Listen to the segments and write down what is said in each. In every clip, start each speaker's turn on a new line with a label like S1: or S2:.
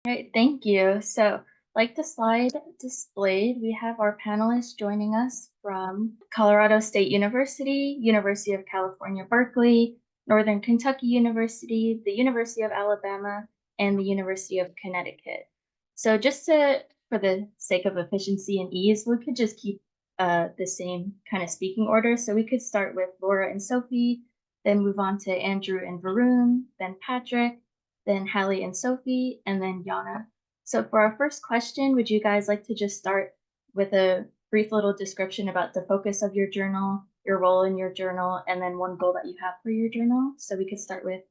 S1: All right, thank you. So, like the slide displayed, we have our panelists joining us from Colorado State University, University of California, Berkeley, Northern Kentucky University, the University of Alabama, and the University of Connecticut. So for the sake of efficiency and ease, we could just keep the same kind of speaking order. So we could start with Laura and Sophie, then move on to Andrew and Varun, then Patrick, then Hallie and Sophie, and then Yana. So for our first question, would you guys like to just start with a brief little description about the focus of your journal, your role in your journal, and then one goal that you have for your journal? So we could start with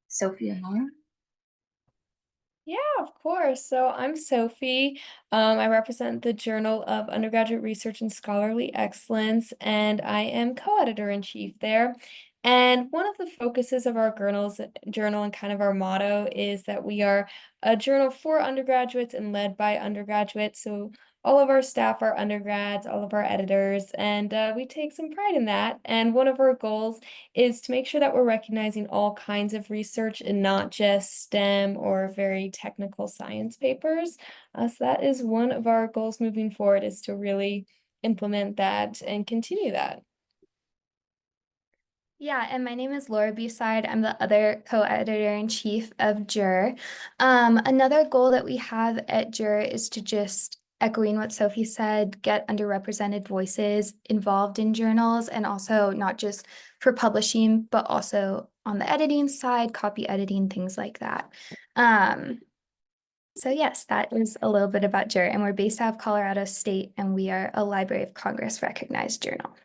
S1: Sophie and Laura.
S2: Yeah, of course. So I'm Sophie. I represent the Journal of Undergraduate Research and Scholarly Excellence, and I am co-editor-in-chief there. And one of the focuses of our journal and kind of our motto is that we are a journal for undergraduates and led by undergraduates. So all of our staff are undergrads, all of our editors, and we take some pride in that. And one of our goals is to make sure that we're recognizing all kinds of research and not just STEM or very technical science papers. So that is one of our goals moving forward, is to really implement that and continue that.
S3: Yeah, and my name is Laura Bussard. I'm the other co-editor-in-chief of JUR. Another goal that we have at JUR is to just, echoing what Sophie said, get underrepresented voices involved in journals, and also not just for publishing, but also on the editing side, copy editing, things like that. So yes, that is a little bit about JUR, and we're based out of Colorado State, and we are a Library of Congress recognized journal.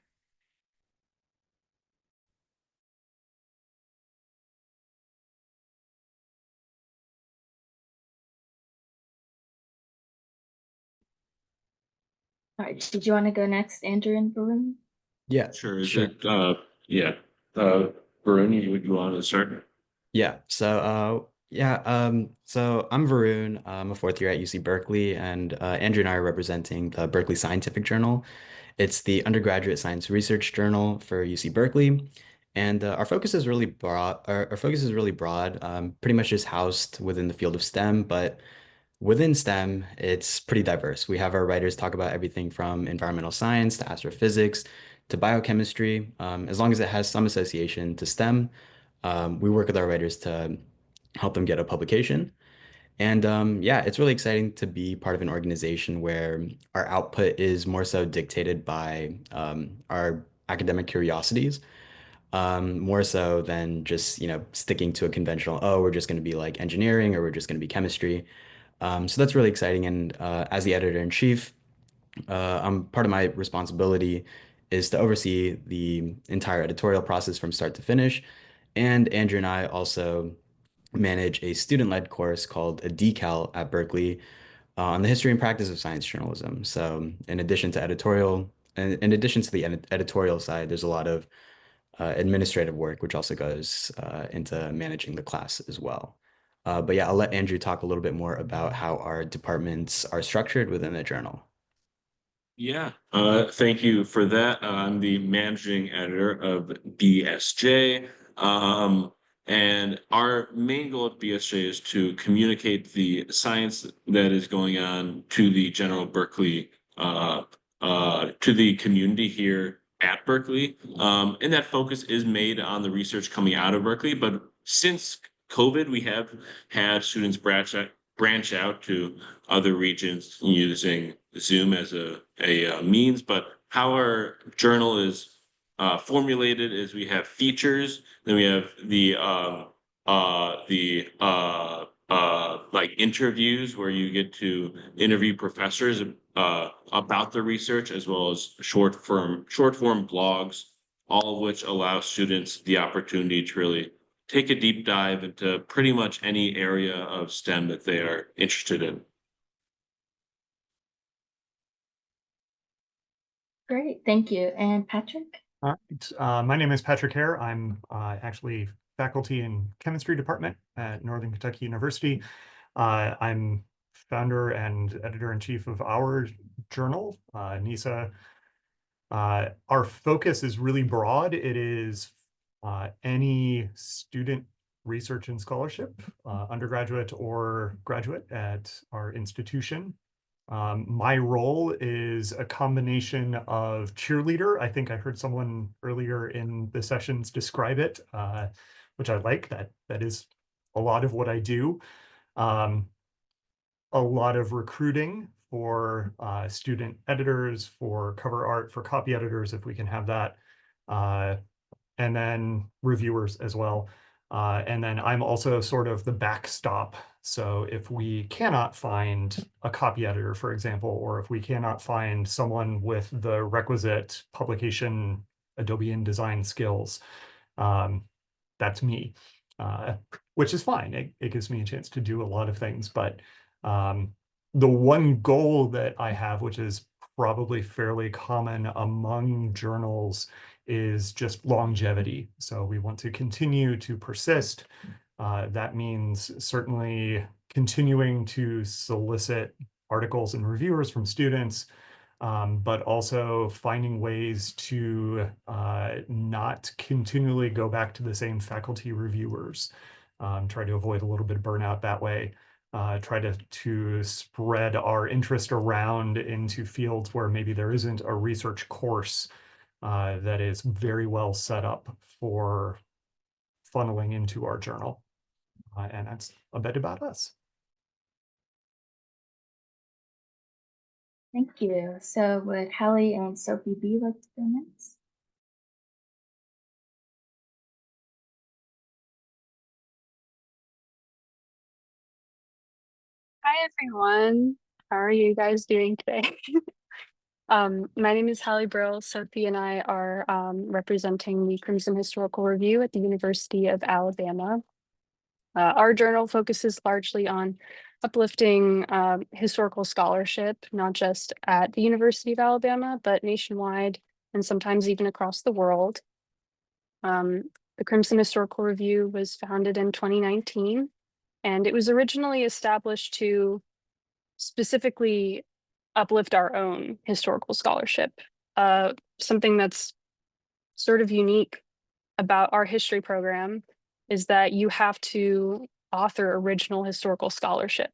S1: All right, did you want to go next, Andrew and Varun?
S4: Yeah,
S5: Sure. Is
S4: sure.
S5: it, yeah. Varun, you want to start?
S4: Yeah. So I'm Varun. I'm a fourth year at UC Berkeley, and Andrew and I are representing the Berkeley Scientific Journal. It's the undergraduate science research journal for UC Berkeley, and our focus is really broad. Our focus is really broad. Pretty much just housed within the field of STEM, but within STEM, it's pretty diverse. We have our writers talk about everything from environmental science to astrophysics to biochemistry. As long as it has some association to STEM, we work with our writers to help them get a publication. And yeah, it's really exciting to be part of an organization where our output is more so dictated by our academic curiosities, more so than just, sticking to a conventional, oh, we're just going to be like engineering or we're just going to be chemistry. So that's really exciting. And as the editor-in-chief, I'm part of my responsibility is to oversee the entire editorial process from start to finish. And Andrew and I also manage a student-led course called a decal at Berkeley on the history and practice of science journalism. So in addition to the editorial side, there's a lot of administrative work, which also goes into managing the class as well. But yeah, I'll let Andrew talk a little bit more about how our departments are structured within the journal.
S5: Yeah, thank you for that. I'm the managing editor of BSJ. And our main goal at BSJ is to communicate the science that is going on to the general Berkeley, to the community here at Berkeley. And that focus is made on the research coming out of Berkeley. But since COVID, we have had students branch out to other regions using Zoom as a means. But how our journal is formulated is we have features, then we have like interviews where you get to interview professors about the research, as well as short form blogs, all of which allow students the opportunity to really take a deep dive into pretty much any area of STEM that they are interested in.
S1: Great, thank you. And Patrick?
S6: All right. My name is Patrick Hare. I'm actually faculty in chemistry department at Northern Kentucky University. I'm founder and editor-in-chief of our journal, Nýsa. Our focus is really broad. It is any student research and scholarship, undergraduate or graduate at our institution. My role is a combination of cheerleader. I think I heard someone earlier in the sessions describe it, which I like. That is a lot of what I do. A lot of recruiting for student editors, for cover art, for copy editors, if we can have that, and then reviewers as well. And then I'm also sort of the backstop. So if we cannot find a copy editor, for example, or if we cannot find someone with the requisite publication Adobe InDesign skills, that's me, which is fine. It gives me a chance to do a lot of things. But the one goal that I have, which is probably fairly common among journals, is just longevity. So we want to continue to persist. That means certainly continuing to solicit articles and reviewers from students, but also finding ways to not continually go back to the same faculty reviewers. Try to avoid a little bit of burnout that way. Try to spread our interest around into fields where maybe there isn't a research course that is very well set up for funneling into our journal. And that's a bit about us.
S1: Thank you. So would Hallie and Sophie B like to go next?
S7: Hi everyone, how are you guys doing today? My name is Hallie Brill. Sophie and I are representing the Crimson Historical Review at the University of Alabama. Our journal focuses largely on uplifting historical scholarship, not just at the University of Alabama, but nationwide and sometimes even across the world. The Crimson Historical Review was founded in 2019, and it was originally established to specifically uplift our own historical scholarship. Something that's sort of unique about our history program is that you have to author original historical scholarship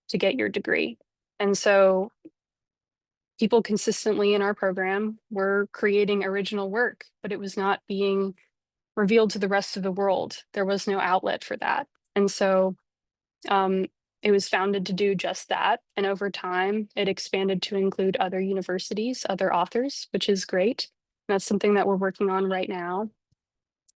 S7: to get your degree. And so people consistently in our program were creating original work, but it was not being revealed to the rest of the world. There was no outlet for that. And so it was founded to do just that. And over time, it expanded to include other universities, other authors, which is great. And that's something that we're working on right now.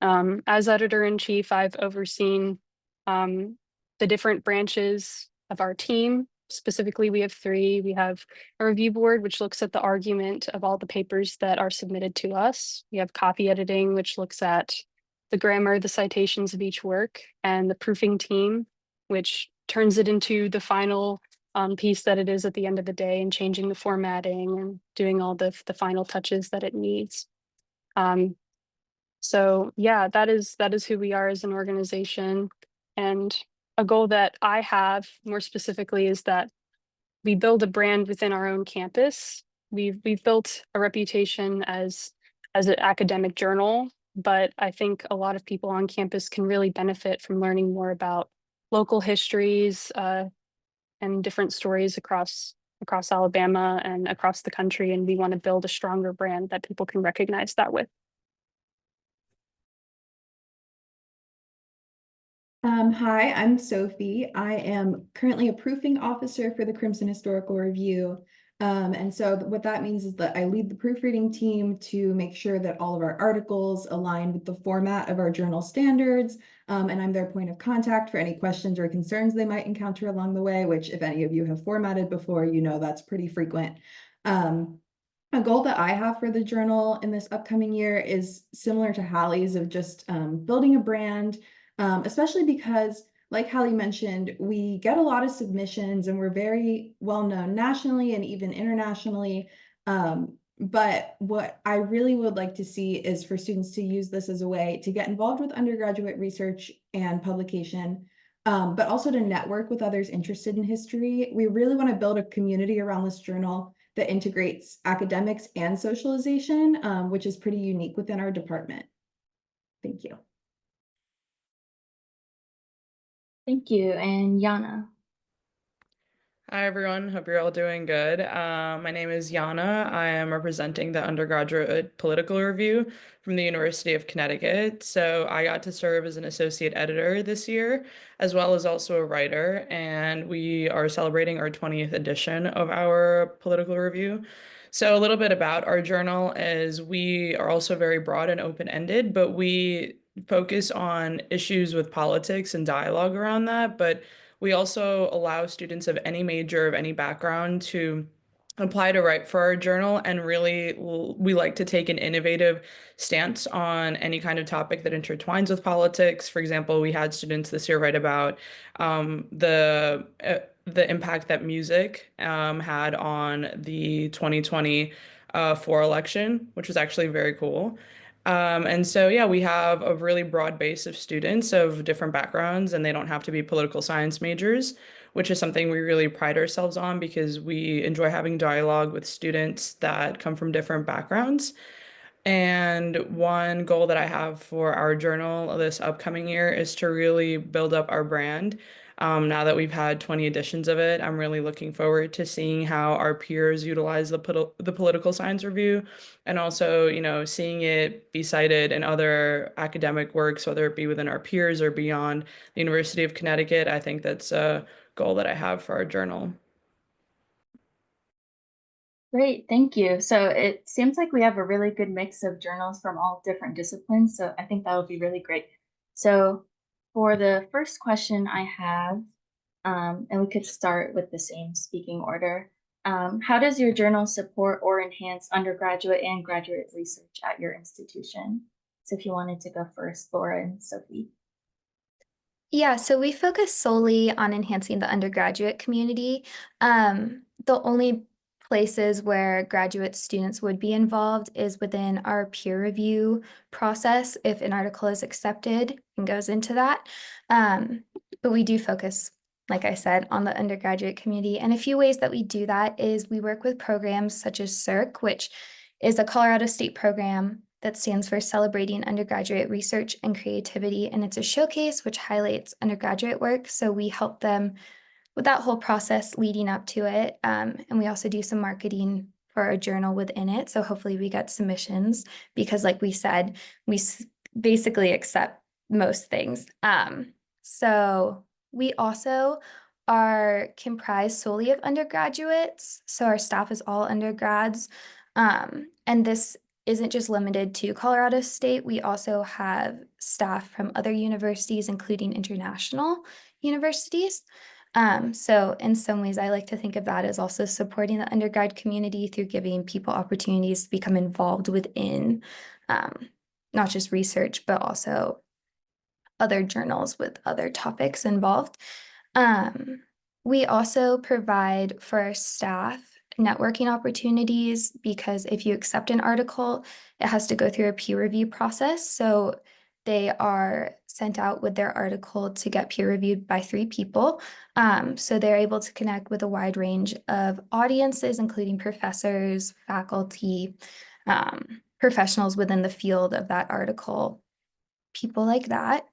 S7: As editor-in-chief, I've overseen the different branches of our team. Specifically, we have 3. We have a review board, which looks at the argument of all the papers that are submitted to us. We have copy editing, which looks at the grammar, the citations of each work, and the proofing team, which turns it into the final piece that it is at the end of the day, and changing the formatting and doing all the final touches that it needs. So yeah, that is who we are as an organization. And a goal that I have more specifically is that we build a brand within our own campus. We've built a reputation as an academic journal, but I think a lot of people on campus can really benefit from learning more about local histories and different stories across Alabama and across the country. And we want to build a stronger brand that people can recognize that with.
S8: Hi, I'm Sophie. I am currently a proofing officer for the Crimson Historical Review. And so what that means is that I lead the proofreading team to make sure that all of our articles align with the format of our journal standards. And I'm their point of contact for any questions or concerns they might encounter along the way, which if any of you have formatted before, you know that's pretty frequent. A goal that I have for the journal in this upcoming year is similar to Hallie's, of just building a brand, especially because, like Hallie mentioned, we get a lot of submissions and we're very well known nationally and even internationally. But what I really would like to see is for students to use this as a way to get involved with undergraduate research and publication, but also to network with others interested in history. We really want to build a community around this journal that integrates academics and socialization, which is pretty unique within our department. Thank you.
S1: Thank you. And Yana.
S9: Hi, everyone. Hope you're all doing good. My name is Yana. I am representing the Undergraduate Political Review from the University of Connecticut. So I got to serve as an associate editor this year, as well as also a writer. And we are celebrating our 20th edition of our political review. So a little bit about our journal is we are also very broad and open-ended, but we focus on issues with politics and dialogue around that. But we also allow students of any major, of any background to apply to write for our journal, and really we like to take an innovative stance on any kind of topic that intertwines with politics. For example, we had students this year write about the impact that music had on the 2020 election, which was actually very cool. And so, yeah, we have a really broad base of students of different backgrounds, and they don't have to be political science majors, which is something we really pride ourselves on because we enjoy having dialogue with students that come from different backgrounds. And one goal that I have for our journal this upcoming year is to really build up our brand. Now that we've had 20 editions of it, I'm really looking forward to seeing how our peers utilize the political science review, and also, seeing it be cited in other academic works, whether it be within our peers or beyond the University of Connecticut. I think that's a goal that I have for our journal.
S1: Great, thank you. So it seems like we have a really good mix of journals from all different disciplines. So I think that would be really great. So for the first question I have, and we could start with the same speaking order. How does your journal support or enhance undergraduate and graduate research at your institution? So if you wanted to go first, Laura and Sophie.
S3: Yeah, so we focus solely on enhancing the undergraduate community. The only places where graduate students would be involved is within our peer review process if an article is accepted and goes into that. But we do focus, like I said, on the undergraduate community. And a few ways that we do that is we work with programs such as CIRC, which is a Colorado State program that stands for Celebrating Undergraduate Research and Creativity. And it's a showcase which highlights undergraduate work. So we help them with that whole process leading up to it. And we also do some marketing for our journal within it. So hopefully we get submissions because, like we said, we basically accept most things. So we also are comprised solely of undergraduates. So our staff is all undergrads. And this isn't just limited to Colorado State. We also have staff from other universities, including international universities. So in some ways, I like to think of that as also supporting the undergrad community through giving people opportunities to become involved within not just research, but also other journals with other topics involved. We also provide for our staff networking opportunities because if you accept an article, it has to go through a peer review process. So they are sent out with their article to get peer reviewed by 3 people. So they're able to connect with a wide range of audiences, including professors, faculty, professionals within the field of that article, people like that.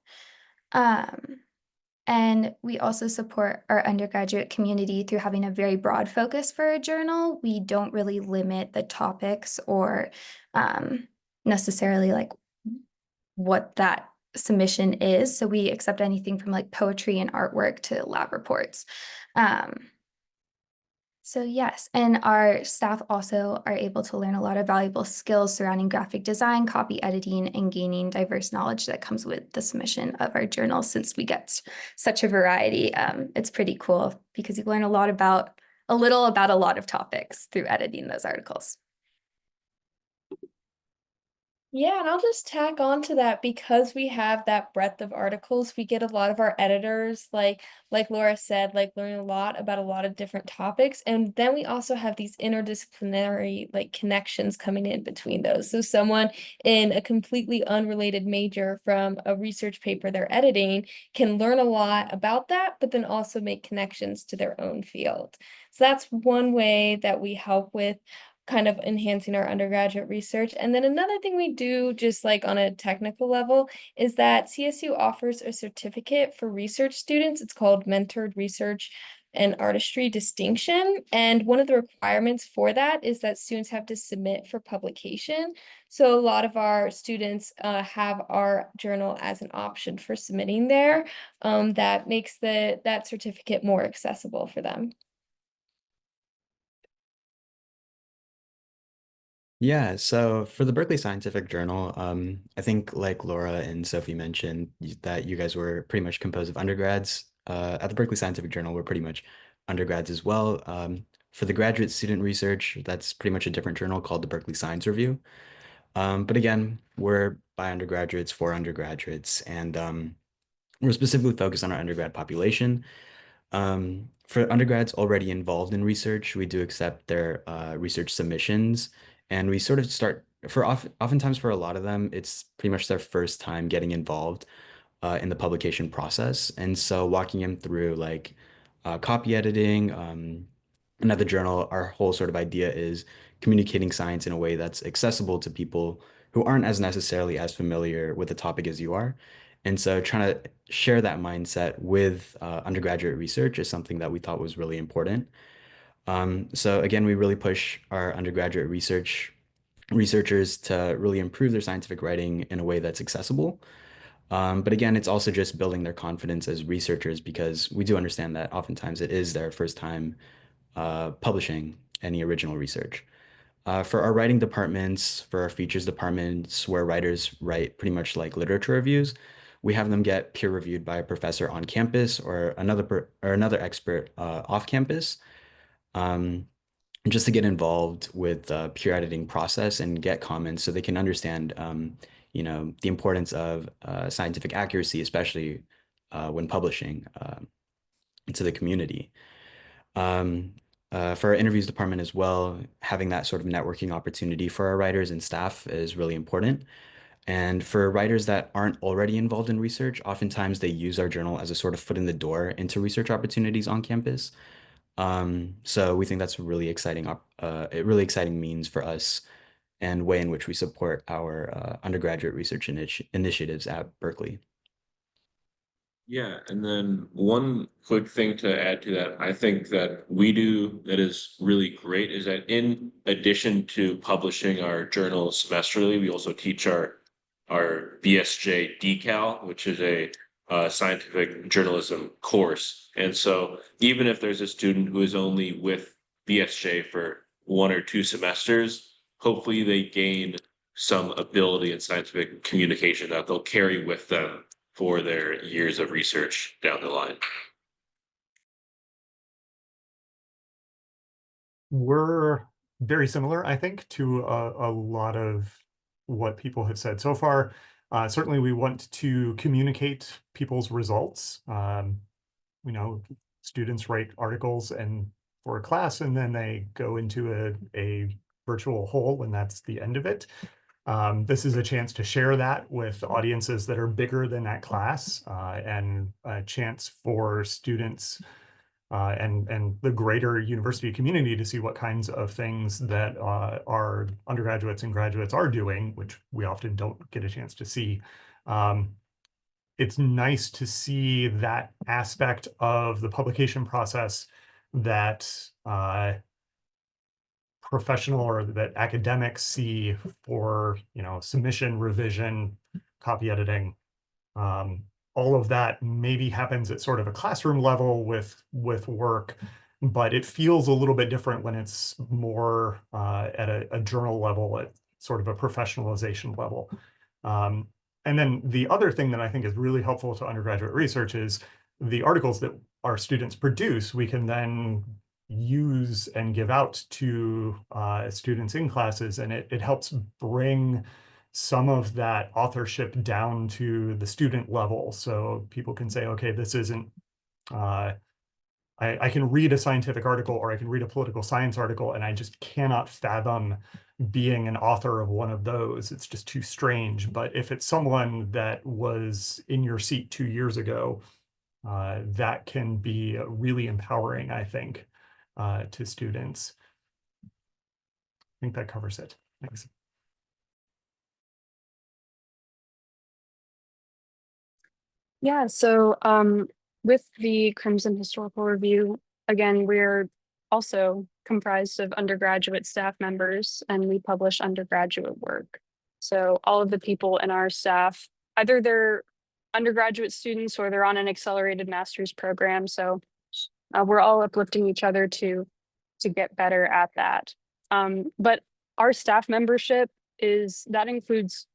S3: And we also support our undergraduate community through having a very broad focus for a journal. We don't really limit the topics or necessarily like what that submission is. So we accept anything from like poetry and artwork to lab reports. So yes, and our staff also are able to learn a lot of valuable skills surrounding graphic design, copy editing, and gaining diverse knowledge that comes with the submission of our journal. Since we get such a variety, it's pretty cool because you learn a little about a lot of topics through editing those articles.
S2: Yeah, and I'll just tag on to that because we have that breadth of articles. We get a lot of our editors, like Laura said, like learn a lot about a lot of different topics. And then we also have these interdisciplinary like connections coming in between those. So someone in a completely unrelated major from a research paper they're editing can learn a lot about that, but then also make connections to their own field. So that's one way that we help with kind of enhancing our undergraduate research. And then another thing we do, just like on a technical level, is that CSU offers a certificate for research students. It's called Mentored Research and Artistry Distinction. And one of the requirements for that is that students have to submit for publication. So a lot of our students have our journal as an option for submitting there. That makes that certificate more accessible for them.
S4: Yeah, so for the Berkeley Scientific Journal, I think like Laura and Sophie mentioned that you guys were pretty much composed of undergrads. At the Berkeley Scientific Journal, we're pretty much undergrads as well. For the graduate student research, that's pretty much a different journal called the Berkeley Science Review. But again, we're by undergraduates for undergraduates, and we're specifically focused on our undergrad population. For undergrads already involved in research, we do accept their research submissions, and we sort of start oftentimes for a lot of them, it's pretty much their first time getting involved in the publication process. And so walking them through like copy editing, another journal, our whole sort of idea is communicating science in a way that's accessible to people who aren't as necessarily as familiar with the topic as you are. And so trying to share that mindset with undergraduate research is something that we thought was really important. So again, we really push our undergraduate researchers to really improve their scientific writing in a way that's accessible. But again, it's also just building their confidence as researchers because we do understand that oftentimes it is their first time publishing any original research. For our writing departments, for our features departments, where writers write pretty much like literature reviews, we have them get peer reviewed by a professor on campus or another expert off campus, um, just to get involved with the peer editing process and get comments so they can understand, the importance of scientific accuracy, especially when publishing to the community. Um, for our interviews department as well, having that sort of networking opportunity for our writers and staff is really important. And for writers that aren't already involved in research, oftentimes they use our journal as a sort of foot in the door into research opportunities on campus. So we think that's a really exciting means for us and way in which we support our undergraduate research initiatives at Berkeley.
S5: Yeah, and then one quick thing to add to that, I think that we do that is really great is that in addition to publishing our journals semesterly, we also teach our BSJ decal, which is a scientific journalism course. And so even if there's a student who is only with BSJ for 1 or 2 semesters, hopefully they gain some ability in scientific communication that they'll carry with them for their years of research down the line.
S6: We're very similar, I think, to a lot of what people have said so far. Certainly, we want to communicate people's results. Students write articles and for a class, and then they go into a virtual hole, and that's the end of it. This is a chance to share that with audiences that are bigger than that class, and a chance for students and the greater university community to see what kinds of things that our undergraduates and graduates are doing, which we often don't get a chance to see. It's nice to see that aspect of the publication process that professional or that academics see for submission, revision, copy editing. All of that maybe happens at sort of a classroom level with work, but it feels a little bit different when it's more at a journal level, at sort of a professionalization level. And then the other thing that I think is really helpful to undergraduate research is the articles that our students produce, we can then use and give out to students in classes, and it helps bring some of that authorship down to the student level. So people can say, okay, this isn't, I can read a scientific article or I can read a political science article, and I just cannot fathom being an author of one of those. It's just too strange. But if it's someone that was in your seat 2 years ago, that can be really empowering, I think, to students. think that covers it. Thanks.
S7: Yeah, so with the Crimson Historical Review, again, we're also comprised of undergraduate staff members, and we publish undergraduate work. So all of the people in our staff, either they're undergraduate students or they're on an accelerated master's program. So we're all uplifting each other to get better at that. But our staff membership that includes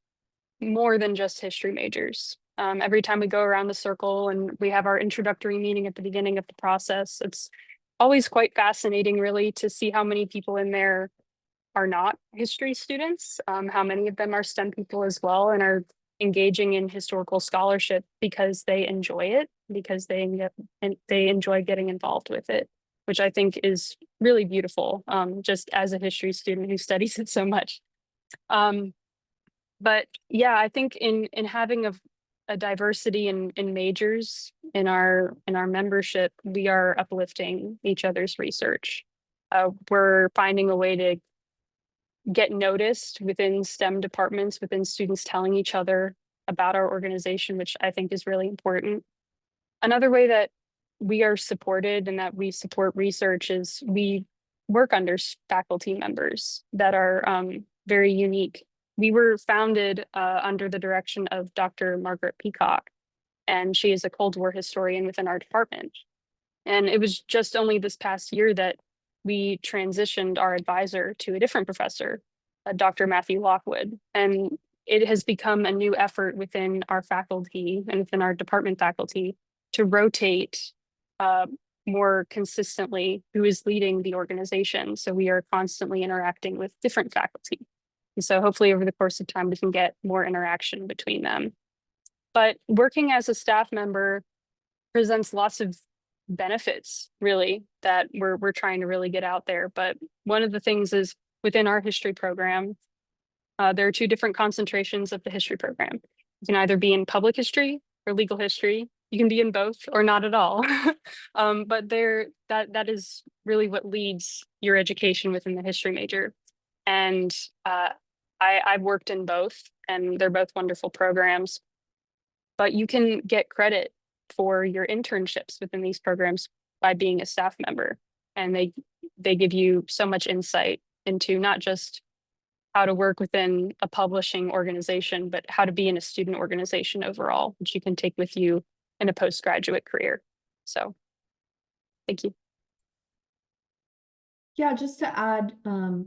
S7: more than just history majors. Every time we go around the circle and we have our introductory meeting at the beginning of the process, it's always quite fascinating, really, to see how many people in there are not history students, how many of them are STEM people as well and are engaging in historical scholarship because they enjoy it, because they enjoy getting involved with it, which I think is really beautiful, just as a history student who studies it so much. But yeah, I think in having a diversity in majors in our membership, we are uplifting each other's research. We're finding a way to get noticed within STEM departments, within students telling each other about our organization, which I think is really important. Another way that we are supported and that we support research is we work under faculty members that are very unique. We were founded under the direction of Dr. Margaret Peacock, and she is a Cold War historian within our department. And it was just only this past year that we transitioned our advisor to a different professor, Dr. Matthew Lockwood. And it has become a new effort within our faculty and within our department faculty to rotate more consistently who is leading the organization. So we are constantly interacting with different faculty. And so hopefully over the course of time, we can get more interaction between them. But working as a staff member presents lots of benefits, really, that we're trying to really get out there. But one of the things is within our history program, there are two different concentrations of the history program. You can either be in public history or legal history. You can be in both or not at all. But that is really what leads your education within the history major. And I've worked in both, and they're both wonderful programs. But you can get credit for your internships within these programs by being a staff member. And they give you so much insight into not just how to work within a publishing organization, but how to be in a student organization overall, which you can take with you in a postgraduate career. So thank you.
S8: Yeah, just to add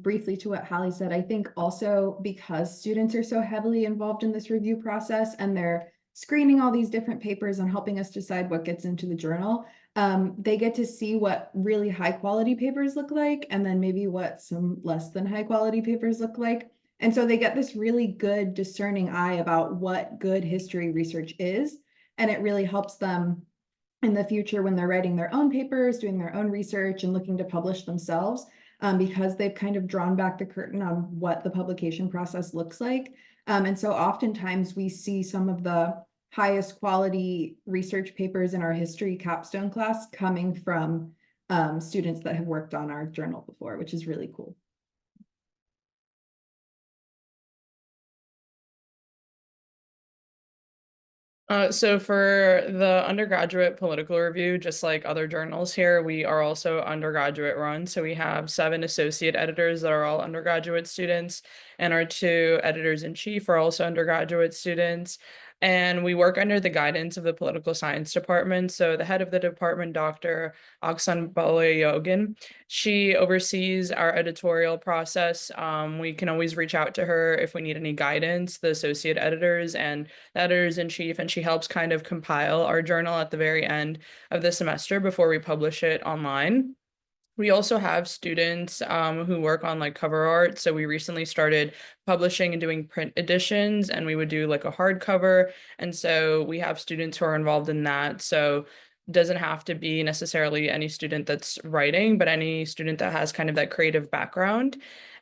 S8: briefly to what Hallie said, I think also because students are so heavily involved in this review process and they're screening all these different papers and helping us decide what gets into the journal, they get to see what really high quality papers look like and then maybe what some less than high quality papers look like. And so they get this really good discerning eye about what good history research is. And it really helps them in the future when they're writing their own papers, doing their own research and looking to publish themselves, because they've kind of drawn back the curtain on what the publication process looks like. And so oftentimes we see some of the highest quality research papers in our history capstone class coming from students that have worked on our journal before, which is really cool.
S9: So for the undergraduate political review, just like other journals here, we are also undergraduate run. So we have 7 associate editors that are all undergraduate students, and our 2 editors-in-chief are also undergraduate students. And we work under the guidance of the political science department. So the head of the department, Dr. Aksan Balayogan, she oversees our editorial process. We can always reach out to her if we need any guidance, the associate editors and the editors-in-chief, and she helps kind of compile our journal at the very end of the semester before we publish it online. We also have students who work on like cover art. So we recently started publishing and doing print editions, and we would do like a hardcover. And so we have students who are involved in that. So it doesn't have to be necessarily any student that's writing, but any student that has kind of that creative background.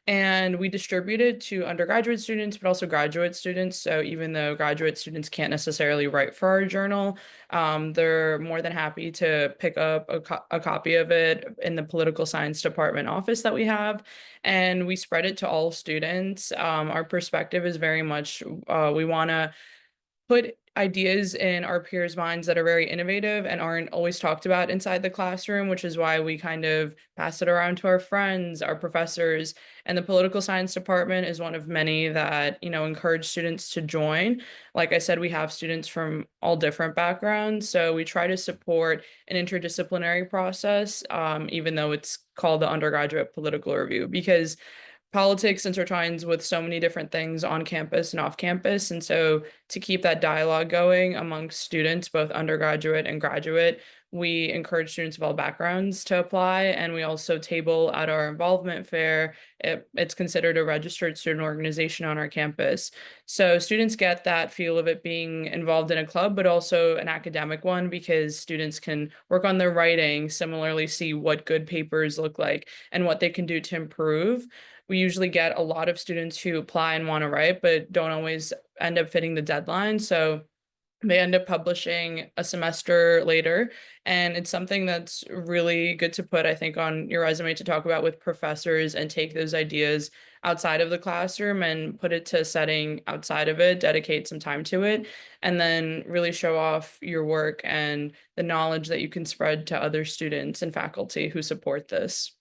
S9: and we distribute it to undergraduate students, but also graduate students. So even though graduate students can't necessarily write for our journal, they're more than happy to pick up a copy of it in the political science department office that we have, and we spread it to all students. Our perspective is very much we want to put ideas in our peers' minds that are very innovative and aren't always talked about inside the classroom, which is why we kind of pass it around to our friends, our professors, and the political science department is one of many that, encourage students to join. Like I said, we have students from all different backgrounds, so we try to support an interdisciplinary process, even though it's called the undergraduate political review, because politics intertwines with so many different things on campus and off campus. And so to keep that dialogue going amongst students, both undergraduate and graduate, we encourage students of all backgrounds to apply. And we also table at our involvement fair. It's considered a registered student organization on our campus. So students get that feel of it being involved in a club, but also an academic one, because students can work on their writing, similarly see what good papers look like and what they can do to improve. We usually get a lot of students who apply and want to write, but don't always end up fitting the deadline. So they end up publishing a semester later. And it's something that's really good to put, I think, on your resume to talk about with professors and take those ideas outside of the classroom and put it to a setting outside of it, dedicate some time to it, and then really show off your work and the knowledge that you can spread to other students and faculty who support this.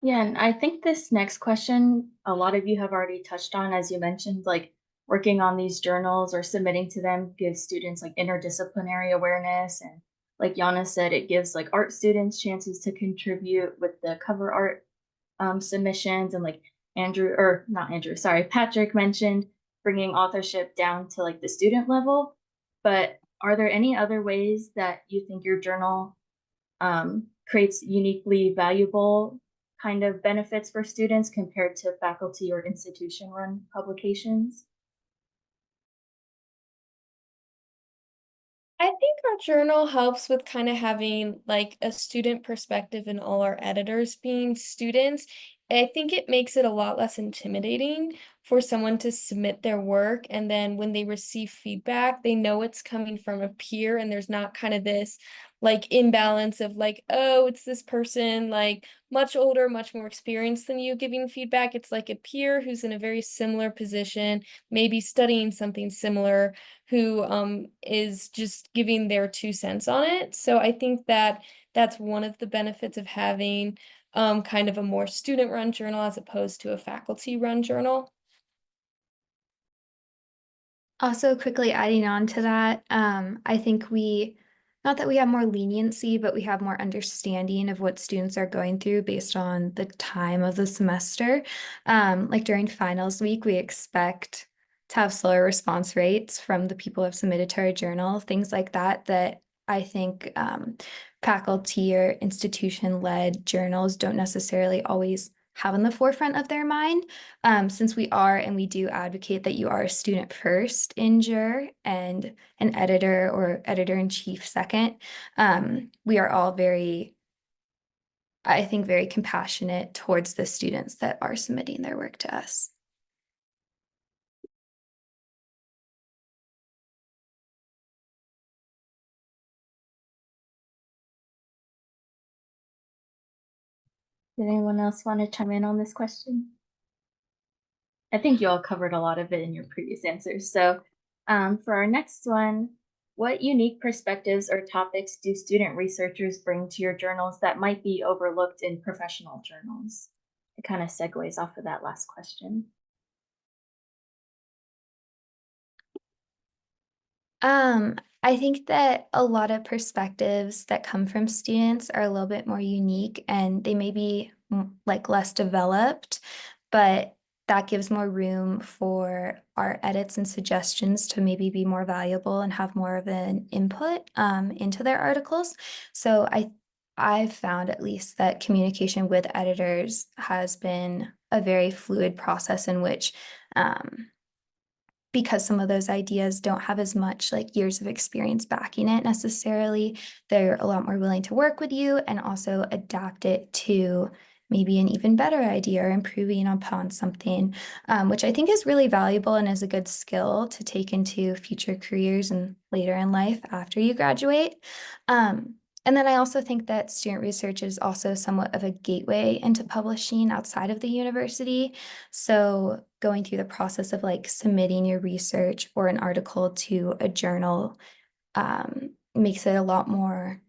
S1: Yeah, and I think this next question, a lot of you have already touched on, as you mentioned, like working on these journals or submitting to them gives students like interdisciplinary awareness. And like Yana said, it gives like art students chances to contribute with the cover art submissions. And like Patrick mentioned bringing authorship down to like the student level. But are there any other ways that you think your journal creates uniquely valuable kind of benefits for students compared to faculty or institution run publications?
S2: I think our journal helps with kind of having like a student perspective and all our editors being students. I think it makes it a lot less intimidating for someone to submit their work. And then when they receive feedback, they know it's coming from a peer and there's not kind of this like imbalance of like, oh, it's this person like much older, much more experienced than you giving feedback. It's like a peer who's in a very similar position, maybe studying something similar, who is just giving their 2 cents on it. So I think that that's one of the benefits of having kind of a more student-run journal as opposed to a faculty-run journal.
S3: Also, quickly adding on to that, I think not that we have more leniency, but we have more understanding of what students are going through based on the time of the semester. Like during finals week, we expect to have slower response rates from the people who have submitted to our journal, things like that, that I think faculty or institution-led journals don't necessarily always have in the forefront of their mind, since we are and we do advocate that you are a student first in JUR and an editor or editor-in-chief second. We are all I think, very compassionate towards the students that are submitting their work to us.
S1: Did anyone else want to chime in on this question? I think you all covered a lot of it in your previous answers. So for our next one, what unique perspectives or topics do student researchers bring to your journals that might be overlooked in professional journals? It kind of segues off of that last question.
S3: I think that a lot of perspectives that come from students are a little bit more unique and they may be like less developed, but that gives more room for our edits and suggestions to maybe be more valuable and have more of an input into their articles. So I've found at least that communication with editors has been a very fluid process in which because some of those ideas don't have as much like years of experience backing it necessarily, they're a lot more willing to work with you and also adapt it to maybe an even better idea or improving upon something, which I think is really valuable and is a good skill to take into future careers and later in life after you graduate. And then I also think that student research is also somewhat of a gateway into publishing outside of the university. So going through the process of like submitting your research or an article to a journal makes it a lot more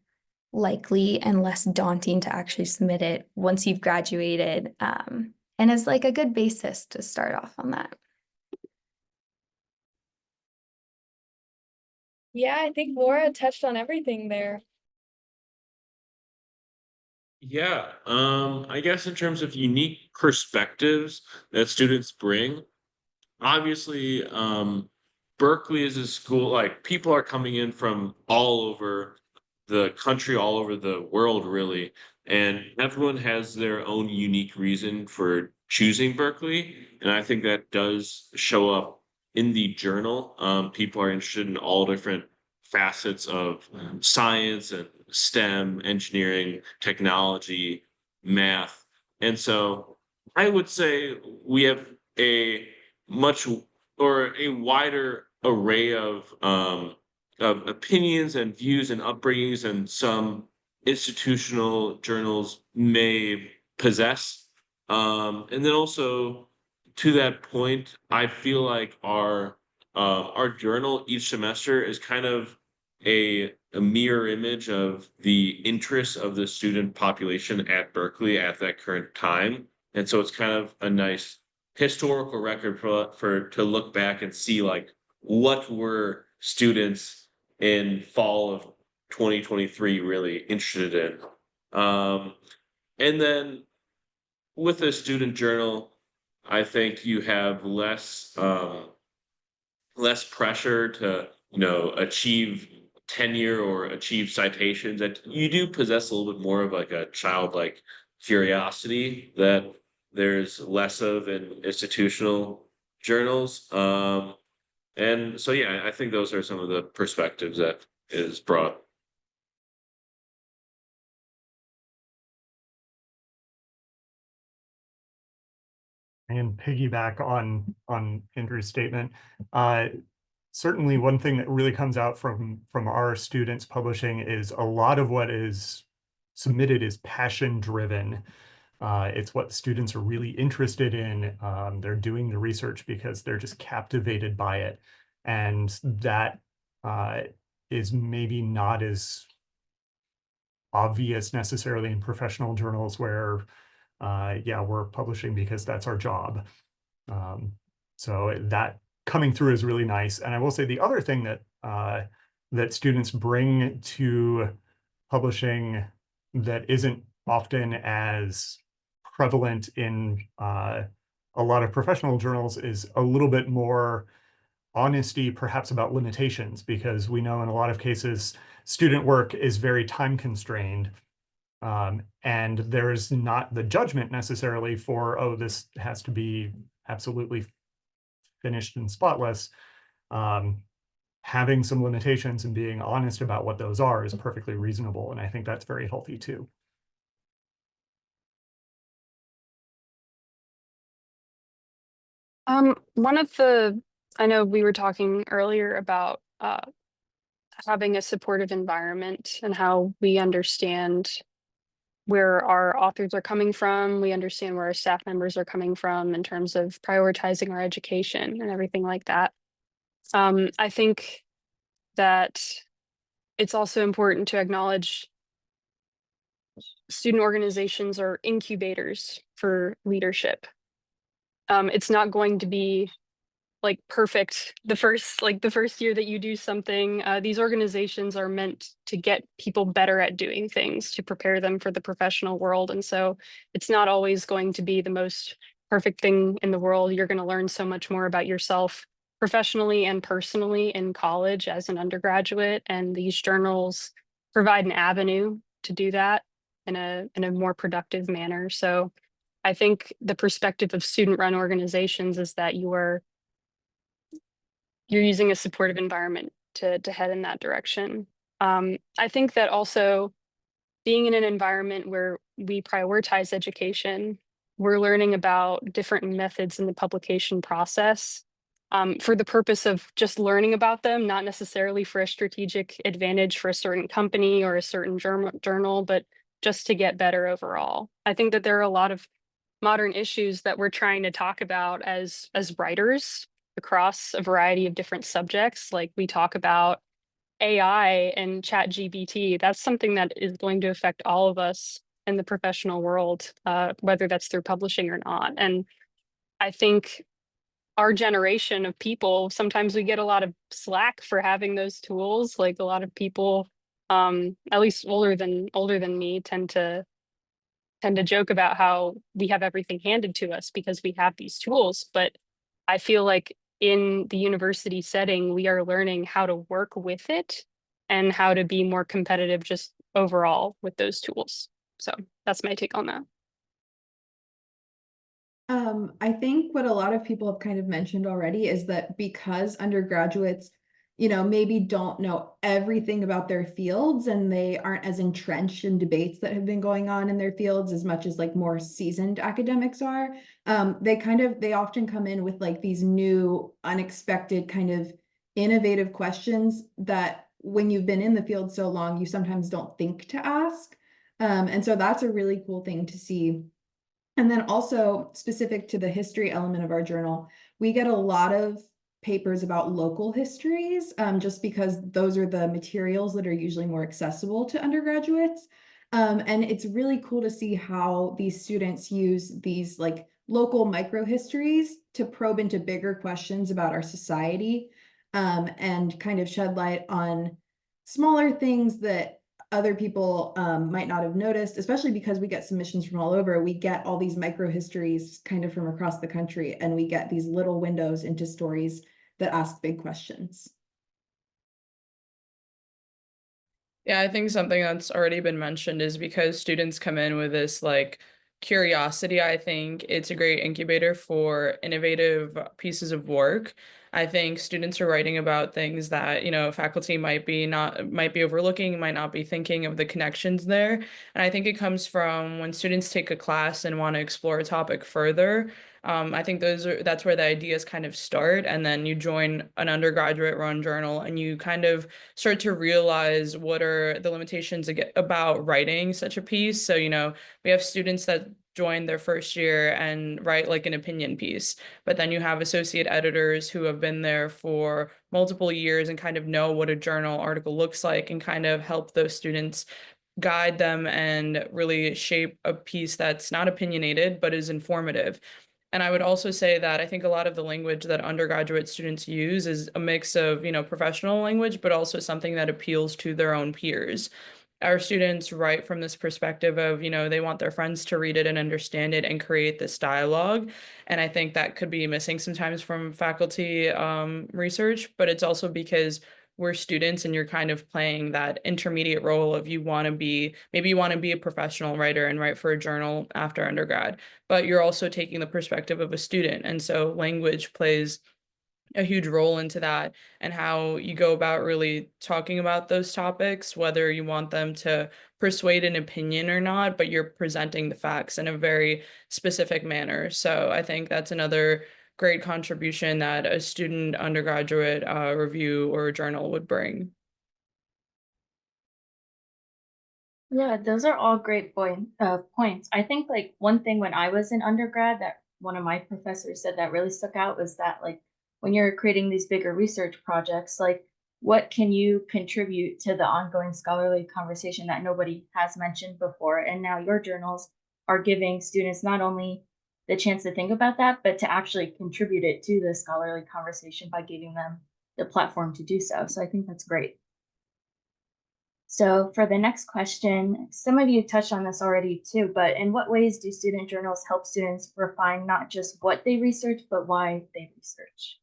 S3: likely and less daunting to actually submit it once you've graduated, and is like a good basis to start off on that.
S2: Yeah, I think Laura touched on everything there.
S5: Yeah, I guess in terms of unique perspectives that students bring, obviously, Berkeley is a school, like people are coming in from all over the country, all over the world, really, and everyone has their own unique reason for choosing Berkeley, and I think that does show up in the journal. People are interested in all different facets of science and STEM, engineering, technology, math, and so I would say we have a much or a wider array of opinions and views and upbringings and some institutional journals may possess. And then also to that point, I feel like our journal each semester is kind of a mirror image of the interests of the student population at Berkeley at that current time. And so it's kind of a nice historical record for to look back and see like what were students in fall of 2023 really interested in. And then with a student journal, I think you have less pressure to achieve tenure or achieve citations. That you do possess a little bit more of like a childlike curiosity that there's less of in institutional journals. And so yeah, I think those are some of the perspectives that is brought.
S6: And piggyback on Andrew's statement. Certainly one thing that really comes out from our students publishing is a lot of what is submitted is passion driven. It's what students are really interested in. They're doing the research because they're just captivated by it. And that is maybe not as obvious necessarily in professional journals where yeah, we're publishing because that's our job. So that coming through is really nice. And I will say the other thing that that students bring to publishing that isn't often as prevalent in a lot of professional journals is a little bit more honesty, perhaps about limitations, because we know in a lot of cases, student work is very time constrained. And there's not the judgment necessarily for, oh, this has to be absolutely finished and spotless. Having some limitations and being honest about what those are is perfectly reasonable. And I think that's very healthy too.
S7: I know we were talking earlier about having a supportive environment and how we understand where our authors are coming from. We understand where our staff members are coming from in terms of prioritizing our education and everything like that. I think that it's also important to acknowledge student organizations are incubators for leadership. It's not going to be like perfect the first year that you do something. These organizations are meant to get people better at doing things, to prepare them for the professional world. And so it's not always going to be the most perfect thing in the world. You're going to learn so much more about yourself professionally and personally in college as an undergraduate. And these journals provide an avenue to do that in a more productive manner. So I think the perspective of student-run organizations is that you are you're using a supportive environment to head in that direction. I think that also being in an environment where we prioritize education, we're learning about different methods in the publication process for the purpose of just learning about them, not necessarily for a strategic advantage for a certain company or a certain journal, but just to get better overall. I think that there are a lot of modern issues that we're trying to talk about as writers across a variety of different subjects. Like we talk about AI and ChatGPT. That's something that is going to affect all of us in the professional world, whether that's through publishing or not. And I think our generation of people, sometimes we get a lot of slack for having those tools. Like a lot of people, at least older than me, tend to joke about how we have everything handed to us because we have these tools. But I feel like in the university setting, we are learning how to work with it and how to be more competitive just overall with those tools. So that's my take on that.
S8: I think what a lot of people have kind of mentioned already is that because undergraduates, maybe don't know everything about their fields and they aren't as entrenched in debates that have been going on in their fields as much as like more seasoned academics are. They often come in with like these new, unexpected kind of innovative questions that when you've been in the field so long, you sometimes don't think to ask. And so that's a really cool thing to see. And then also specific to the history element of our journal, we get a lot of papers about local histories, just because those are the materials that are usually more accessible to undergraduates. And it's really cool to see how these students use these like local microhistories to probe into bigger questions about our society, and kind of shed light on smaller things that other people might not have noticed, especially because we get submissions from all over. We get all these micro histories kind of from across the country, and we get these little windows into stories that ask big questions.
S9: Yeah, I think something that's already been mentioned is because students come in with this like curiosity, I think it's a great incubator for innovative pieces of work. I think students are writing about things that, faculty might be overlooking, might not be thinking of the connections there. And I think it comes from when students take a class and want to explore a topic further. I think that's where the ideas kind of start. And then you join an undergraduate run journal and you kind of start to realize what are the limitations about writing such a piece. So, we have students that join their first year and write like an opinion piece, but then you have associate editors who have been there for multiple years and kind of know what a journal article looks like and kind of help those students guide them and really shape a piece that's not opinionated, but is informative. And I would also say that I think a lot of the language that undergraduate students use is a mix of, professional language, but also something that appeals to their own peers. Our students write from this perspective of, they want their friends to read it and understand it and create this dialogue. And I think that could be missing sometimes from faculty research, but it's also because we're students and you're kind of playing that intermediate role of maybe you want to be a professional writer and write for a journal after undergrad, but you're also taking the perspective of a student. And so language plays a huge role into that and how you go about really talking about those topics, whether you want them to persuade an opinion or not, but you're presenting the facts in a very specific manner. So I think that's another great contribution that a student undergraduate review or journal would bring.
S1: Yeah, those are all great points. I think like one thing when I was in undergrad that one of my professors said that really stuck out was that like when you're creating these bigger research projects, like what can you contribute to the ongoing scholarly conversation that nobody has mentioned before? And now your journals are giving students not only the chance to think about that, but to actually contribute it to the scholarly conversation by giving them the platform to do so. So I think that's great. So for the next question, some of you touched on this already too, but in what ways do student journals help students refine not just what they research, but why they research?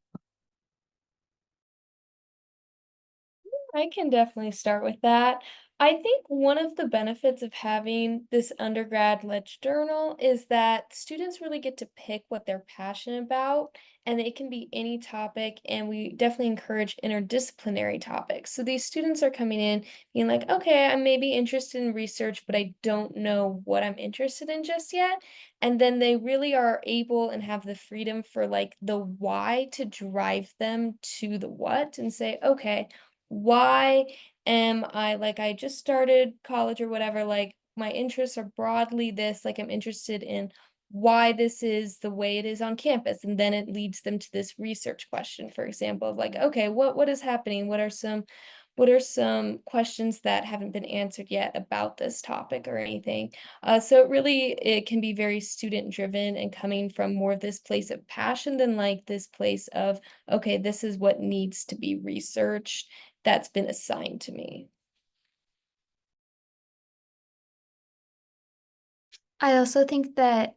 S2: I can definitely start with that. I think one of the benefits of having this undergrad ledge journal is that students really get to pick what they're passionate about, and it can be any topic, and we definitely encourage interdisciplinary topics. So these students are coming in being like, okay, I'm maybe interested in research, but I don't know what I'm interested in just yet. And then they really are able and have the freedom for like the why to drive them to the what and say, okay, why am I like I just started college or whatever, like my interests are broadly this, like I'm interested in why this is the way it is on campus. And then it leads them to this research question, for example, of like, okay, what is happening? What are some questions that haven't been answered yet about this topic or anything? So it can be very student driven and coming from more of this place of passion than like this place of, okay, this is what needs to be researched that's been assigned to me.
S3: I also think that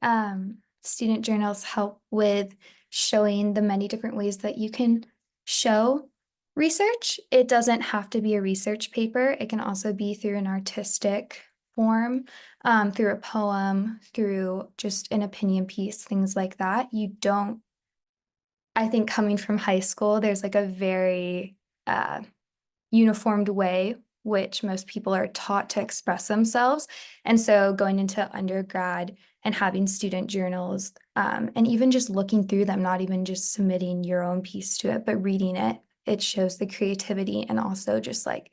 S3: student journals help with showing the many different ways that you can show research. It doesn't have to be a research paper. It can also be through an artistic form, through a poem, through just an opinion piece, things like that. I think coming from high school, there's like a very uniformed way which most people are taught to express themselves. And so going into undergrad and having student journals, and even just looking through them, not even just submitting your own piece to it, but reading it, it shows the creativity and also just like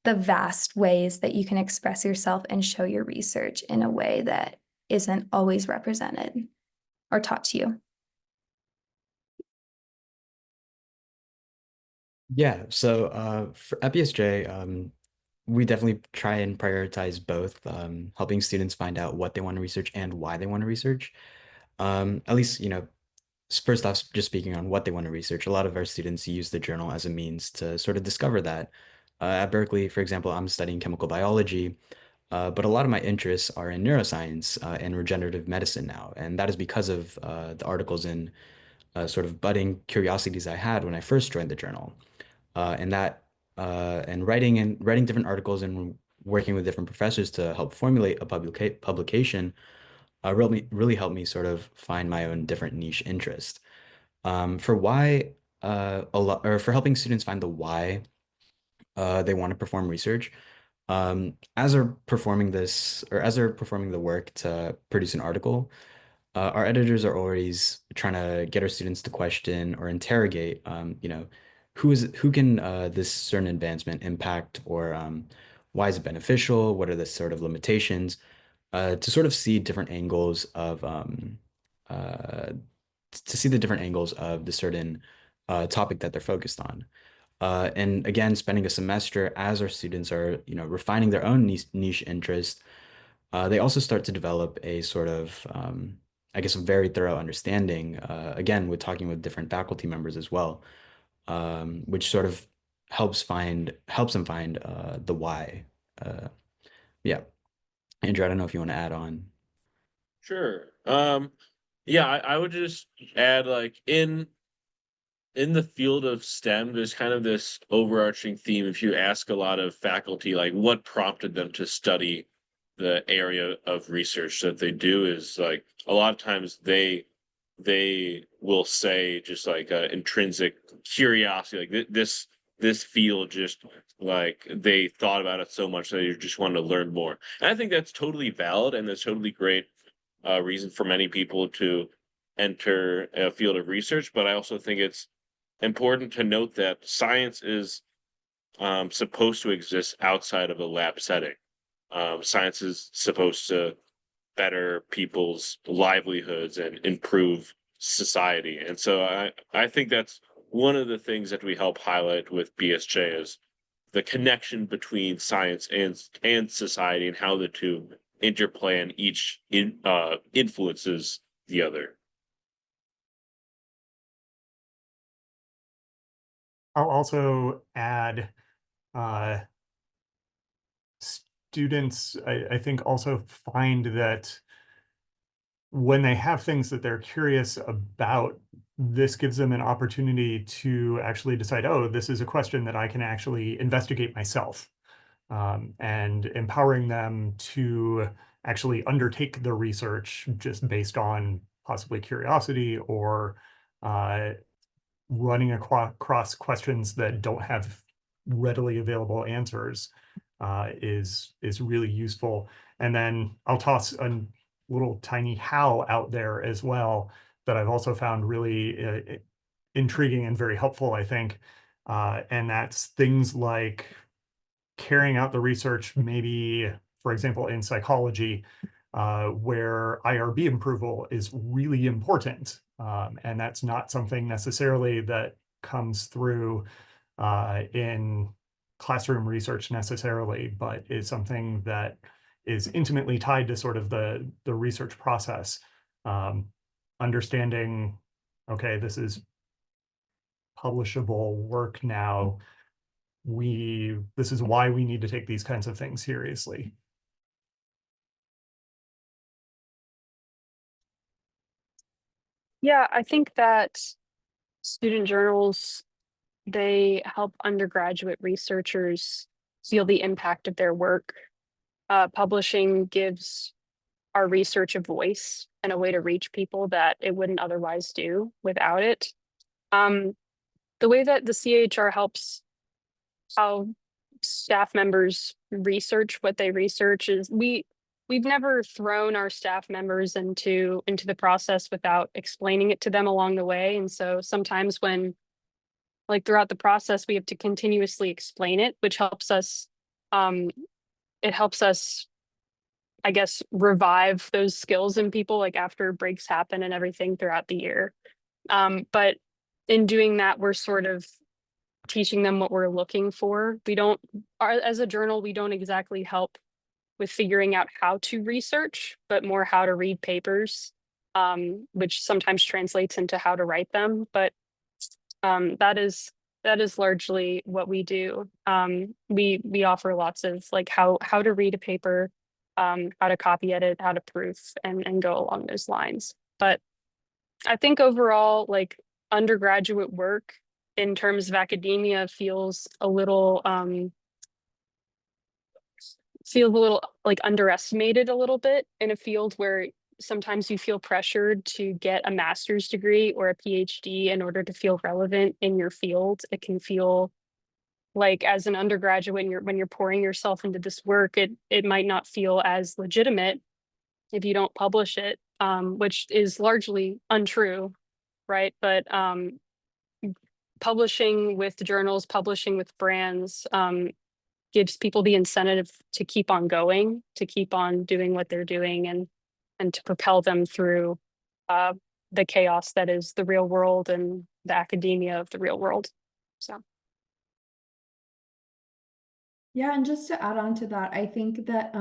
S3: the vast ways that you can express yourself and show your research in a way that isn't always represented or taught to you.
S4: Yeah, so at BSJ, we definitely try and prioritize both helping students find out what they want to research and why they want to research. At least, first off, just speaking on what they want to research, a lot of our students use the journal as a means to sort of discover that. At Berkeley, for example, I'm studying chemical biology, but a lot of my interests are in neuroscience and regenerative medicine now. And that is because of the articles and sort of budding curiosities I had when I first joined the journal. And writing different articles and working with different professors to help formulate a publication really helped me sort of find my own different niche interest. For why a lot or for helping students find the why they want to perform research. As they're performing this or as they're performing the work to produce an article, our editors are always trying to get our students to question or interrogate, who can this certain advancement impact, or why is it beneficial? What are the sort of limitations? To sort of see different angles of uh, to see the different angles of the certain topic that they're focused on. And again, spending a semester as our students are, refining their own niche interest, they also start to develop a sort of, I guess, a very thorough understanding, again, with talking with different faculty members as well, which sort of helps them find the why. Uh, yeah. Andrew, I don't know if you want to add on.
S5: Sure. Yeah, I would just add like in the field of STEM, there's kind of this overarching theme. If you ask a lot of faculty, like what prompted them to study the area of research that they do, is like a lot of times they will say just like intrinsic curiosity, like this field just like they thought about it so much that they just wanted to learn more. And I think that's totally valid and that's totally great reason for many people to enter a field of research. But I also think it's important to note that science is supposed to exist outside of a lab setting. Science is supposed to better people's livelihoods and improve society. And so I think that's one of the things that we help highlight with BSJ is the connection between science and society and how the two interplay and each influences the other.
S6: I'll also add students, I think, also find that when they have things that they're curious about, this gives them an opportunity to actually decide, oh, this is a question that I can actually investigate myself. and empowering them to actually undertake the research just based on possibly curiosity or running across questions that don't have readily available answers is really useful. And then I'll toss a little tiny how out there as well that I've also found really intriguing and very helpful, I think. And that's things like carrying out the research, maybe, for example, in psychology, where IRB approval is really important. And that's not something necessarily that comes through in classroom research necessarily, but is something that is intimately tied to sort of the research process. Understanding, okay, this is publishable work now. This is why we need to take these kinds of things seriously.
S7: Yeah, I think that student journals, they help undergraduate researchers feel the impact of their work. Publishing gives our research a voice and a way to reach people that it wouldn't otherwise do without it. The way that the CHR helps how staff members research what they research is we've never thrown our staff members into the process without explaining it to them along the way. And so sometimes when, like, throughout the process, we have to continuously explain it, which helps us, it helps us, I guess, revive those skills in people, like after breaks happen and everything throughout the year. But in doing that, we're sort of teaching them what we're looking for. As a journal, we don't exactly help with figuring out how to research, but more how to read papers, which sometimes translates into how to write them. But that is largely what we do. We offer lots of like how to read a paper, how to copy edit, how to proof, and go along those lines. But I think overall, like, undergraduate work in terms of academia feels a little like underestimated a little bit in a field where sometimes you feel pressured to get a master's degree or a PhD in order to feel relevant in your field. It can feel like, as an undergraduate, when you're pouring yourself into this work, it might not feel as legitimate if you don't publish it, which is largely untrue, right? But publishing with journals, publishing with brands, gives people the incentive to keep on going, to keep on doing what they're doing, and to propel them through the chaos that is the real world and the academia of the real world. So.
S8: Yeah, and just to add on to that, I think that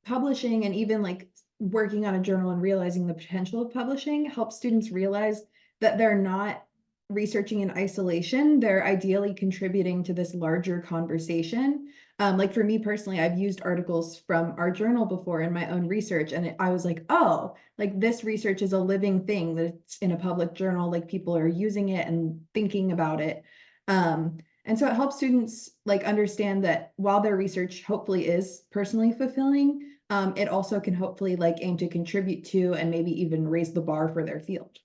S8: publishing and even like working on a journal and realizing the potential of publishing helps students realize that they're not researching in isolation. They're ideally contributing to this larger conversation. Like for me personally, I've used articles from our journal before in my own research, and I was like, oh, like this research is a living thing that's in a public journal, like people are using it and thinking about it. And so it helps students like understand that while their research hopefully is personally fulfilling, it also can hopefully like aim to contribute to and maybe even raise the bar for their field.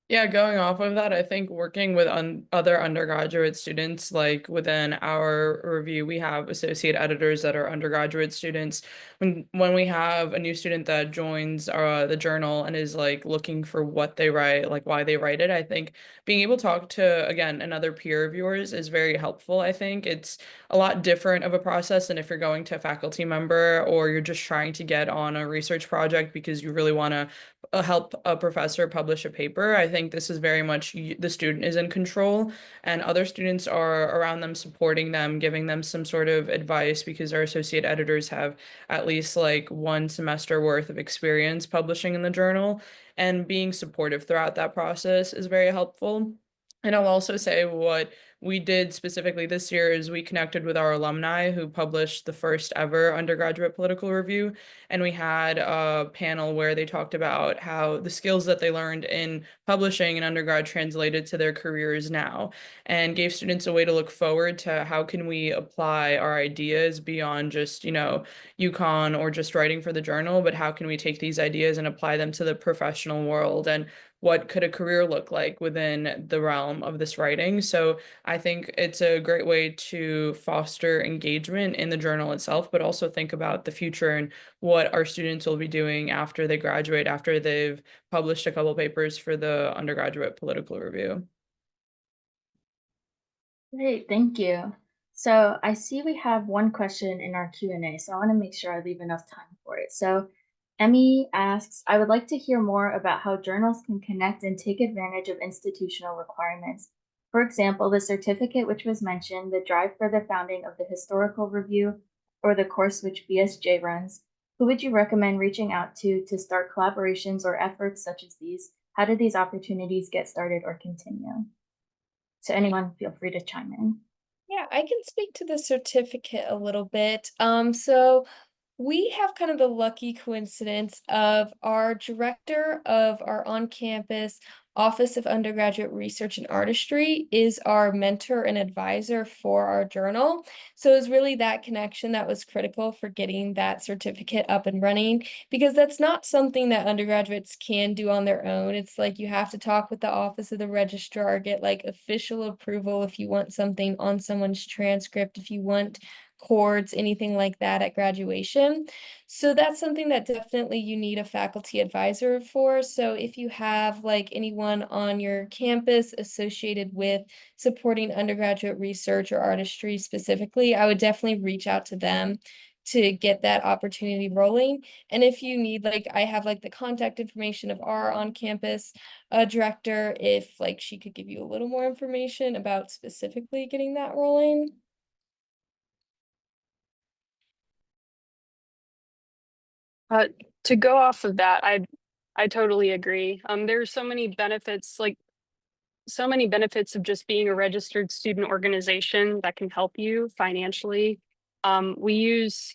S9: Yeah, going off of that, I think working with other undergraduate students, like within our review, we have associate editors that are undergraduate students. When we have a new student that joins the journal and is like looking for what they write, like why they write it, I think being able to talk to, again, another peer reviewers is very helpful. I think it's a lot different of a process than if you're going to a faculty member or you're just trying to get on a research project because you really want to help a professor publish a paper. I think this is very much the student is in control and other students are around them, supporting them, giving them some sort of advice, because our associate editors have at least like 1 semester worth of experience publishing in the journal, and being supportive throughout that process is very helpful. And I'll also say what we did specifically this year is we connected with our alumni who published the first ever undergraduate political review. And we had a panel where they talked about how the skills that they learned in publishing in undergrad translated to their careers now, and gave students a way to look forward to how can we apply our ideas beyond just, UConn or just writing for the journal, but how can we take these ideas and apply them to the professional world, and what could a career look like within the realm of this writing. So I think it's a great way to foster engagement in the journal itself, but also think about the future and what our students will be doing after they graduate, after they've published a couple papers for the undergraduate political review.
S1: Great, thank you. So I see we have one question in our Q&A, so I want to make sure I leave enough time for it. So Emmy asks, I would like to hear more about how journals can connect and take advantage of institutional requirements. For example, the certificate which was mentioned, the drive for the founding of the Historical Review, or the course which BSJ runs. Who would you recommend reaching out to start collaborations or efforts such as these? How do these opportunities get started or continue? So anyone feel free to chime in.
S2: Yeah, I can speak to the certificate a little bit. So we have kind of the lucky coincidence of our director of our on-campus Office of Undergraduate Research and Artistry is our mentor and advisor for our journal. So it's really that connection that was critical for getting that certificate up and running, because that's not something that undergraduates can do on their own. It's like you have to talk with the Office of the Registrar, get like official approval if you want something on someone's transcript, if you want chords, anything like that at graduation. So that's something that definitely you need a faculty advisor for. So if you have like anyone on your campus associated with supporting undergraduate research or artistry specifically, I would definitely reach out to them to get that opportunity rolling. And if you need, like, I have like the contact information of our on-campus director, if like she could give you a little more information about specifically getting that rolling.
S7: To go off of that, I totally agree. There's so many benefits, like so many benefits of just being a registered student organization that can help you financially. We use,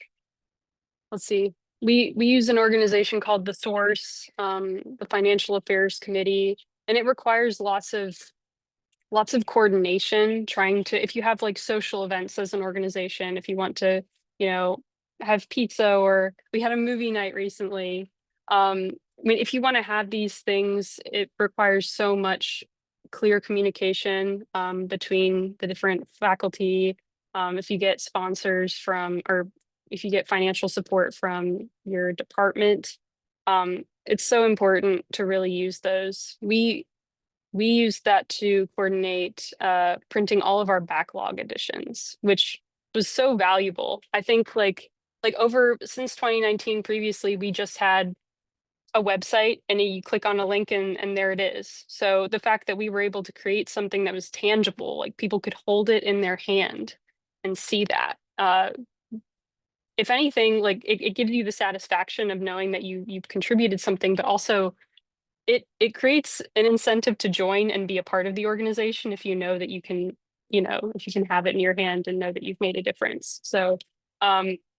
S7: let's see, we use an organization called The Source, the Financial Affairs Committee, and it requires lots of coordination trying to, if you have like social events as an organization, if you want to, have pizza, or we had a movie night recently. I mean, if you want to have these things, it requires so much clear communication between the different faculty. If you get sponsors from, or if you get financial support from your department, it's so important to really use those. We used that to coordinate printing all of our backlog editions, which was so valuable. I think like over since 2019 previously, we just had a website and you click on a link and there it is. So the fact that we were able to create something that was tangible, like people could hold it in their hand and see that. If anything, like it gives you the satisfaction of knowing that you've contributed something, but also it creates an incentive to join and be a part of the organization if you know that you can, if you can have it in your hand and know that you've made a difference. So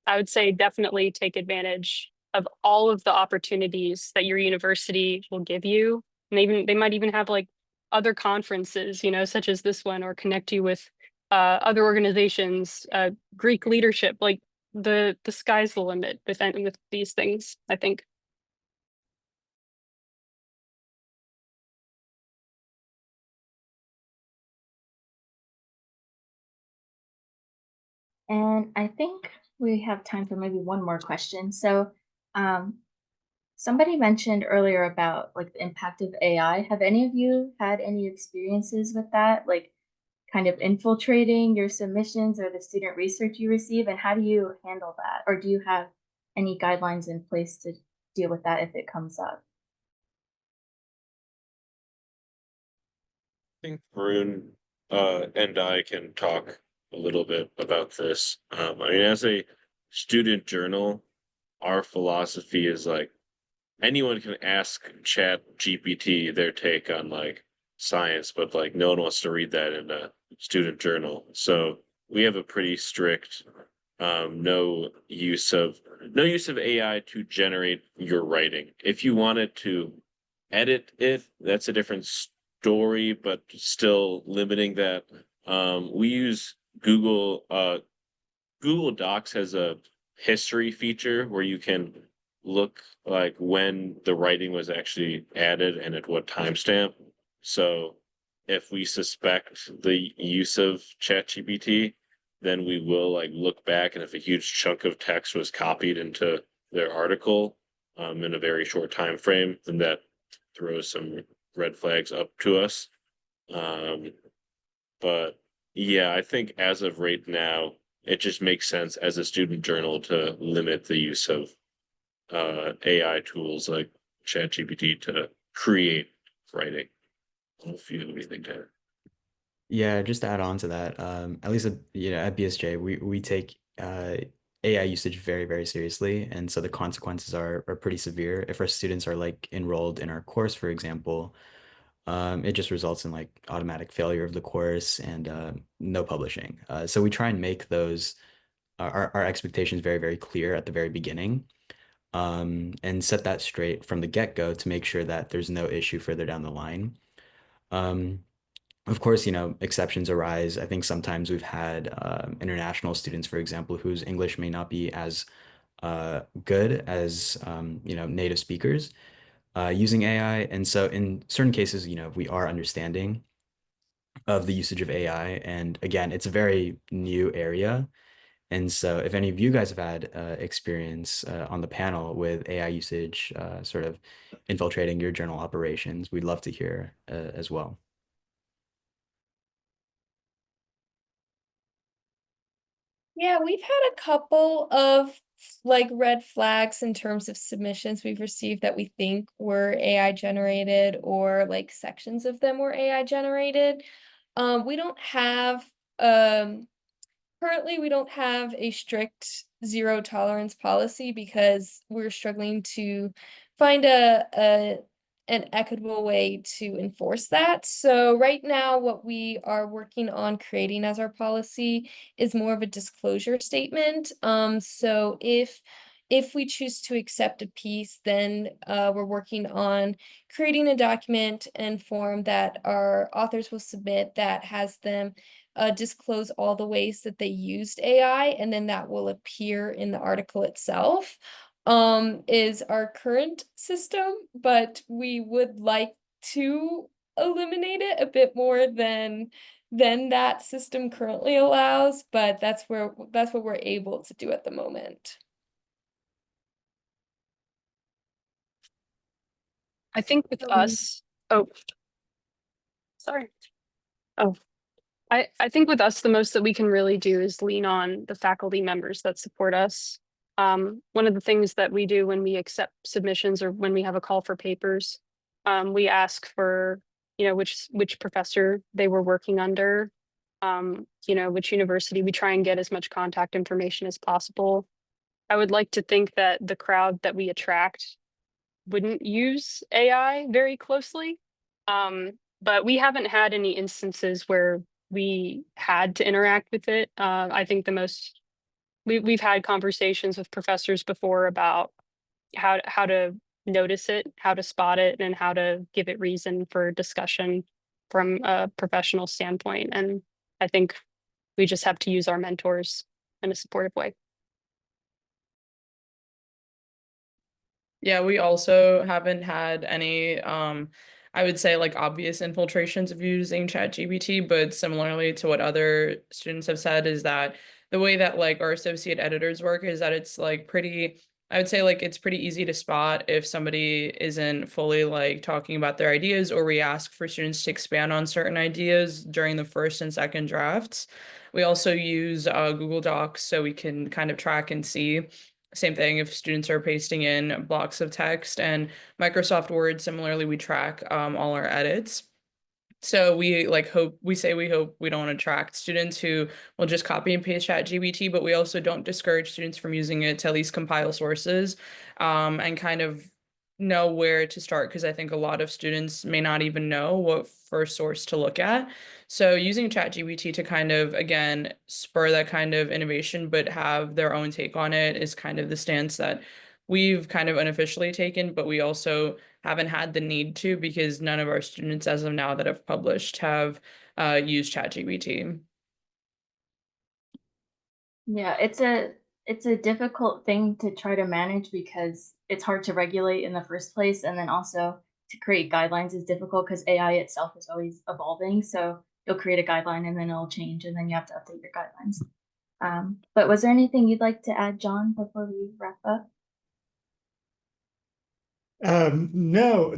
S7: I would say definitely take advantage of all of the opportunities that your university will give you. And they might even have like other conferences, such as this one, or connect you with other organizations, Greek leadership, like the sky's the limit with these things, I think.
S1: And I think we have time for maybe one more question. So somebody mentioned earlier about like the impact of AI. Have any of you had any experiences with that, like kind of infiltrating your submissions or the student research you receive? And how do you handle that? Or do you have any guidelines in place to deal with that if it comes up?
S5: I think Varun and I can talk a little bit about this. I mean, as a student journal, our philosophy is like anyone can ask Chat GPT their take on like science, but like no one wants to read that in a student journal. So we have a pretty strict no use of AI to generate your writing. If you wanted to edit it, that's a different story, but still limiting that. We use Google Docs has a history feature where you can look like when the writing was actually added and at what timestamp. So if we suspect the use of ChatGPT, then we will like look back, and if a huge chunk of text was copied into their article in a very short time frame, then that throws some red flags up to us. But yeah, I think as of right now, it just makes sense as a student journal to limit the use of AI tools like ChatGPT to create writing. I don't know if you have anything to add.
S4: Yeah, just to add on to that, at least at BSJ, we take AI usage very, very seriously, and so the consequences are pretty severe. If our students are like enrolled in our course, for example, it just results in like automatic failure of the course and no publishing. So we try and make those our expectations very, very clear at the very beginning, and set that straight from the get-go to make sure that there's no issue further down the line. Of course, exceptions arise. I think sometimes we've had international students, for example, whose English may not be as good as native speakers using AI. And so in certain cases, we are understanding of the usage of AI. And again, it's a very new area. And so if any of you guys have had experience on the panel with AI usage sort of infiltrating your journal operations, we'd love to hear as well.
S2: Yeah, we've had a couple of like red flags in terms of submissions we've received that we think were AI generated, or like sections of them were AI generated. We don't have currently we don't have a strict zero tolerance policy because we're struggling to find an equitable way to enforce that. So right now, what we are working on creating as our policy is more of a disclosure statement. So if we choose to accept a piece, then we're working on creating a document and form that our authors will submit that has them disclose all the ways that they used AI, and then that will appear in the article itself. Is our current system, but we would like to eliminate it a bit more than that system currently allows, but that's what we're able to do at the moment.
S7: I think with us, oh, sorry. Oh, I think with us, the most that we can really do is lean on the faculty members that support us. One of the things that we do when we accept submissions or when we have a call for papers, we ask for, which professor they were working under, which university. We try and get as much contact information as possible. I would like to think that the crowd that we attract wouldn't use AI very closely. But we haven't had any instances where we had to interact with it. I think the most we've had conversations with professors before about how to notice it, how to spot it, and how to give it reason for discussion from a professional standpoint. And I think we just have to use our mentors in a supportive way.
S9: Yeah, we also haven't had any, I would say like obvious infiltrations of using ChatGPT, but similarly to what other students have said is that the way that like our associate editors work is that it's like pretty, I would say like it's pretty easy to spot if somebody isn't fully like talking about their ideas, or we ask for students to expand on certain ideas during the first and second drafts. We also use Google Docs so we can kind of track and see. Same thing if students are pasting in blocks of text, and Microsoft Word, similarly, we track all our edits. So we hope we don't attract students who will just copy and paste ChatGPT, but we also don't discourage students from using it to at least compile sources and kind of know where to start because I think a lot of students may not even know what first source to look at. So using ChatGPT to kind of, again, spur that kind of innovation, but have their own take on it is kind of the stance that we've kind of unofficially taken, but we also haven't had the need to because none of our students as of now that have published have used ChatGPT.
S1: Yeah, it's a difficult thing to try to manage because it's hard to regulate in the first place, and then also to create guidelines is difficult because AI itself is always evolving. So you'll create a guideline and then it'll change, and then you have to update your guidelines. But was there anything you'd like to add, John, before we wrap up?
S10: No,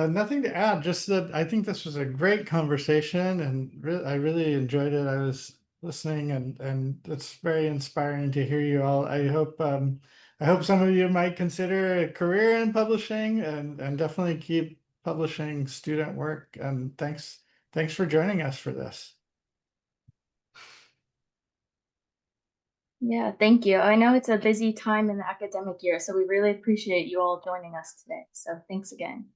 S10: nothing to add. Just that I think this was a great conversation, and I really enjoyed it. I was listening, and it's very inspiring to hear you all. I hope some of you might consider a career in publishing, and definitely keep publishing student work. And thanks for joining us for this.
S1: Yeah, thank you. I know it's a busy time in the academic year, so we really appreciate you all joining us today. So thanks again.